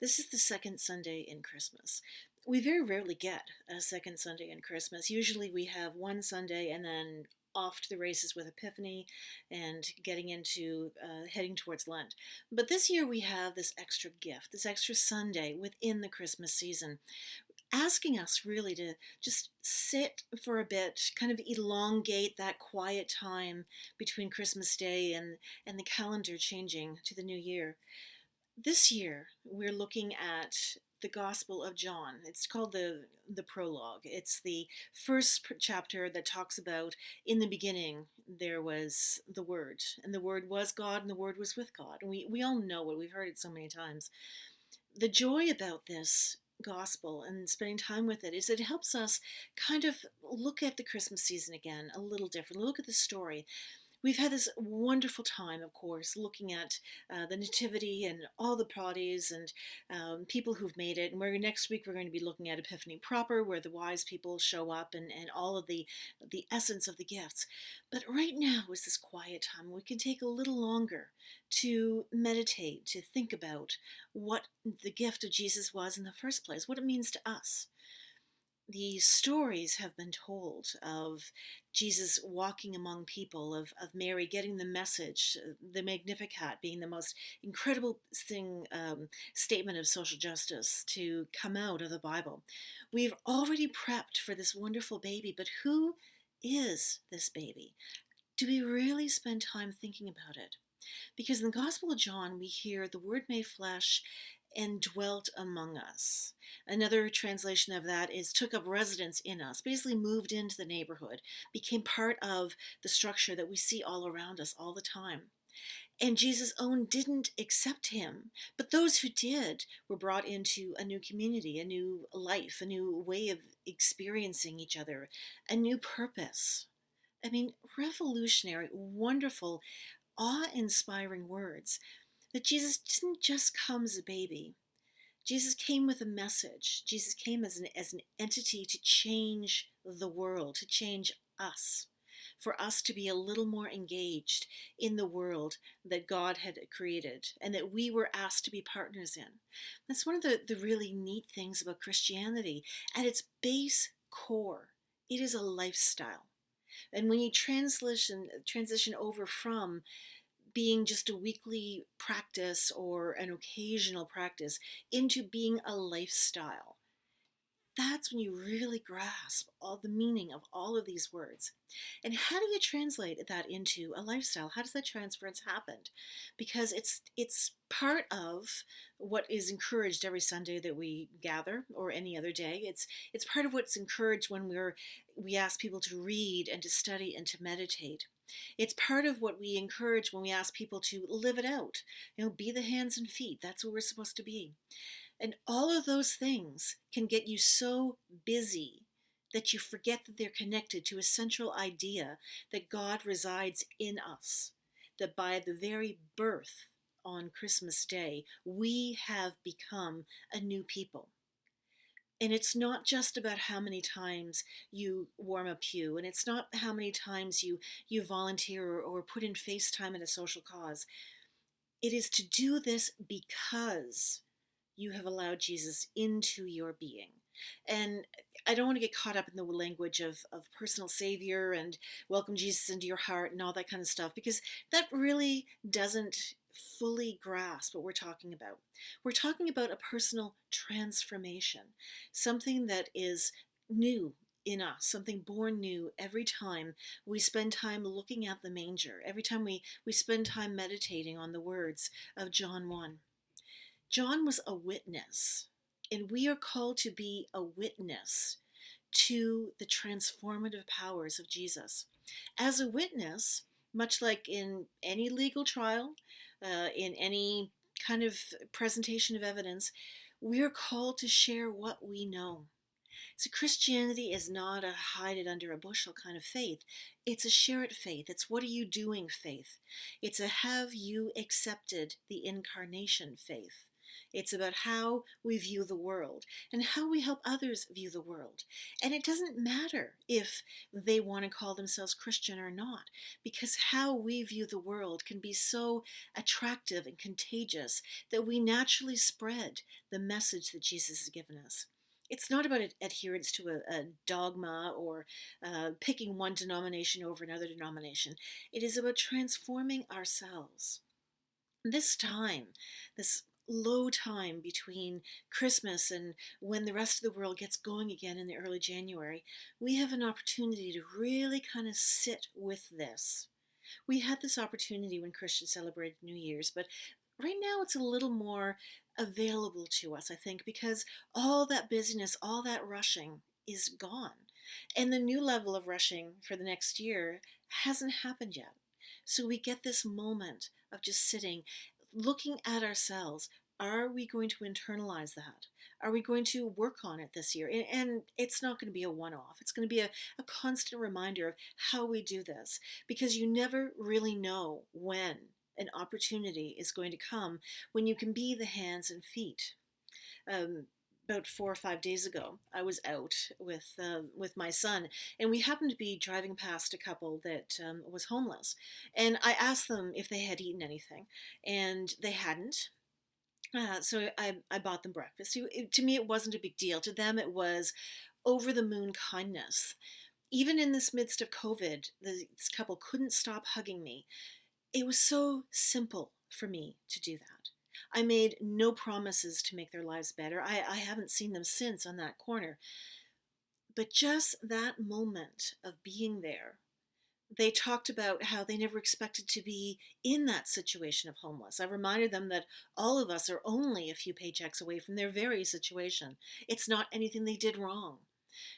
This is the second Sunday in Christmas. We very rarely get a second Sunday in Christmas. Usually we have one Sunday and then off to the races with Epiphany and getting into heading towards Lent. But this year we have this extra gift, this extra Sunday within the Christmas season, asking us really to just sit for a bit, kind of elongate that quiet time between Christmas Day and the calendar changing to the new year. This year, we're looking at the Gospel of John. It's called the prologue. It's the first chapter that talks about in the beginning there was the Word, and the Word was God, and the Word was with God. And we all know it. We've heard it so many times. The joy about this gospel and spending time with it is it helps us kind of look at the Christmas season again a little differently, look at the story. We've had this wonderful time, of course, looking at the Nativity and all the parties and people who've made it. And next week we're going to be looking at Epiphany proper, where the wise people show up and all of the essence of the gifts. But right now is this quiet time. We can take a little longer to meditate, to think about what the gift of Jesus was in the first place, what it means to us. The stories have been told of Jesus walking among people, of Mary getting the message, the Magnificat being the most incredible statement of social justice to come out of the Bible. We've already prepped for this wonderful baby, but who is this baby? Do we really spend time thinking about it? Because in the Gospel of John, we hear the Word made flesh and dwelt among us. Another translation of that is took up residence in us, basically moved into the neighborhood, became part of the structure that we see all around us all the time. And Jesus' own didn't accept him, but those who did were brought into a new community, a new life, a new way of experiencing each other, a new purpose. I mean, revolutionary, wonderful, awe-inspiring words that Jesus didn't just come as a baby. Jesus came with a message. Jesus came as an entity to change the world, to change us, for us to be a little more engaged in the world that God had created and that we were asked to be partners in. That's one of the really neat things about Christianity. At its base core, it is a lifestyle. And when you transition over from being just a weekly practice or an occasional practice into being a lifestyle, that's when you really grasp all the meaning of all of these words. And how do you translate that into a lifestyle? How does that transference happen? Because it's part of what is encouraged every Sunday that we gather, or any other day. It's part of what's encouraged when we ask people to read and to study and to meditate. It's part of what we encourage when we ask people to live it out. Be the hands and feet. That's what we're supposed to be. And all of those things can get you so busy that you forget that they're connected to a central idea that God resides in us, that by the very birth on Christmas Day, we have become a new people. And it's not just about how many times you warm a pew, and it's not how many times you volunteer or put in face time at a social cause. It is to do this because you have allowed Jesus into your being. And I don't want to get caught up in the language of personal savior and welcome Jesus into your heart and all that kind of stuff, because that really doesn't fully grasp what we're talking about. We're talking about a personal transformation, something that is new in us, something born new every time we spend time looking at the manger, every time we spend time meditating on the words of John 1. John was a witness, and we are called to be a witness to the transformative powers of Jesus. As a witness, much like in any legal trial, in any kind of presentation of evidence, we are called to share what we know. So Christianity is not a hide it under a bushel kind of faith. It's a share it faith. It's what are you doing faith. It's a have you accepted the incarnation faith. It's about how we view the world and how we help others view the world. And it doesn't matter if they want to call themselves Christian or not, because how we view the world can be so attractive and contagious that we naturally spread the message that Jesus has given us. It's not about adherence to a dogma or picking one denomination over another denomination. It is about transforming ourselves. This time, this low time between Christmas and when the rest of the world gets going again in the early January, we have an opportunity to really kind of sit with this. We had this opportunity when Christians celebrated New Year's, but right now it's a little more available to us, I think, because all that busyness, all that rushing is gone. And the new level of rushing for the next year hasn't happened yet. So we get this moment of just sitting, looking at ourselves. Are we going to internalize that? Are we going to work on it this year? And it's not going to be a one off. It's going to be a constant reminder of how we do this, because you never really know when an opportunity is going to come when you can be the hands and feet. About 4 or 5 days ago, I was out with my son, and we happened to be driving past a couple that was homeless. And I asked them if they had eaten anything, and they hadn't. So I bought them breakfast. To me, it wasn't a big deal. To them, it was over the moon kindness. Even in this midst of COVID, this couple couldn't stop hugging me. It was so simple for me to do that. I made no promises to make their lives better. I haven't seen them since on that corner. But just that moment of being there, they talked about how they never expected to be in that situation of homeless. I reminded them that all of us are only a few paychecks away from their very situation. It's not anything they did wrong.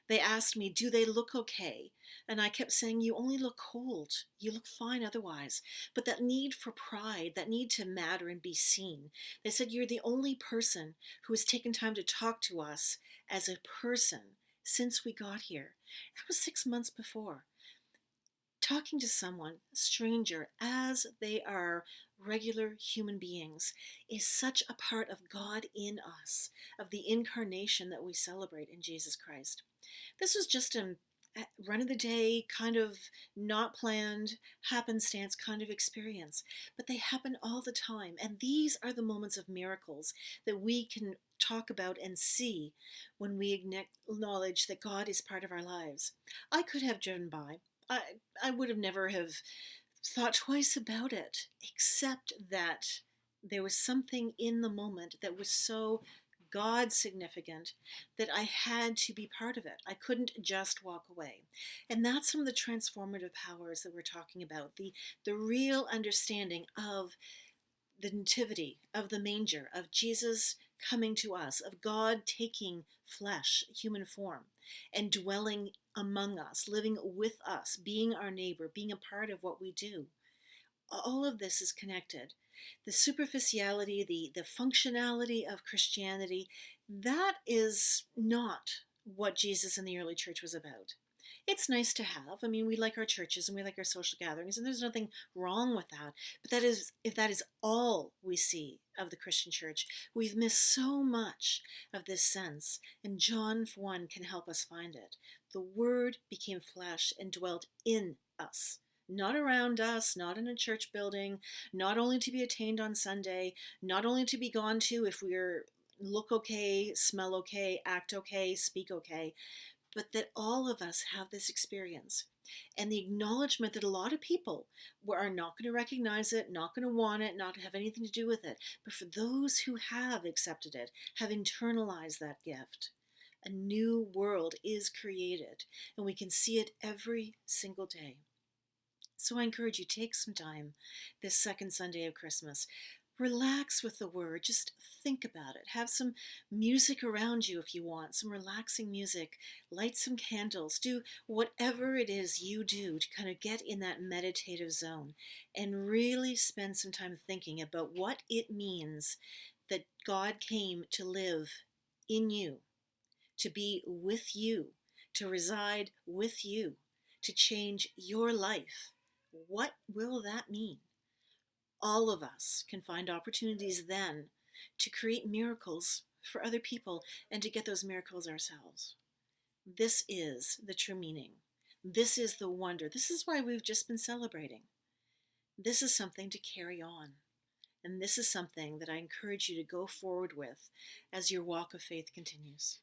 They asked me, do they look okay? And I kept saying, you only look cold. You look fine otherwise. But that need for pride, that need to matter and be seen. They said, you're the only person who has taken time to talk to us as a person since we got here. That was 6 months before. Talking to someone, a stranger, as they are regular human beings, is such a part of God in us, of the incarnation that we celebrate in Jesus Christ. This was just a run of the day, kind of not planned, happenstance kind of experience, but they happen all the time. And these are the moments of miracles that we can talk about and see when we acknowledge that God is part of our lives. I could have driven by. I would have never have thought twice about it, except that there was something in the moment that was so God significant that I had to be part of it. I couldn't just walk away. And that's some of the transformative powers that we're talking about, the real understanding of the nativity, of the manger, of Jesus coming to us, of God taking flesh, human form, and dwelling among us, living with us, being our neighbor, being a part of what we do. All of this is connected. The superficiality, the functionality of Christianity, that is not what Jesus and the early church was about. It's nice to have. I mean, we like our churches and we like our social gatherings, and there's nothing wrong with that. But that is, if that is all we see of the Christian church, we've missed so much of this sense. And John 1 can help us find it. The Word became flesh and dwelt in us. Not around us, not in a church building, not only to be attained on Sunday, not only to be gone to if we're look okay, smell okay, act okay, speak okay, but that all of us have this experience. And the acknowledgement that a lot of people are not going to recognize it, not going to want it, not have anything to do with it. But for those who have accepted it, have internalized that gift, a new world is created, and we can see it every single day. So I encourage you, take some time this second Sunday of Christmas. Relax with the Word. Just think about it. Have some music around you if you want, some relaxing music. Light some candles. Do whatever it is you do to kind of get in that meditative zone and really spend some time thinking about what it means that God came to live in you, to be with you, to reside with you, to change your life. What will that mean? All of us can find opportunities then to create miracles for other people and to get those miracles ourselves. This is the true meaning. This is the wonder. This is why we've just been celebrating. This is something to carry on. And this is something that I encourage you to go forward with as your walk of faith continues.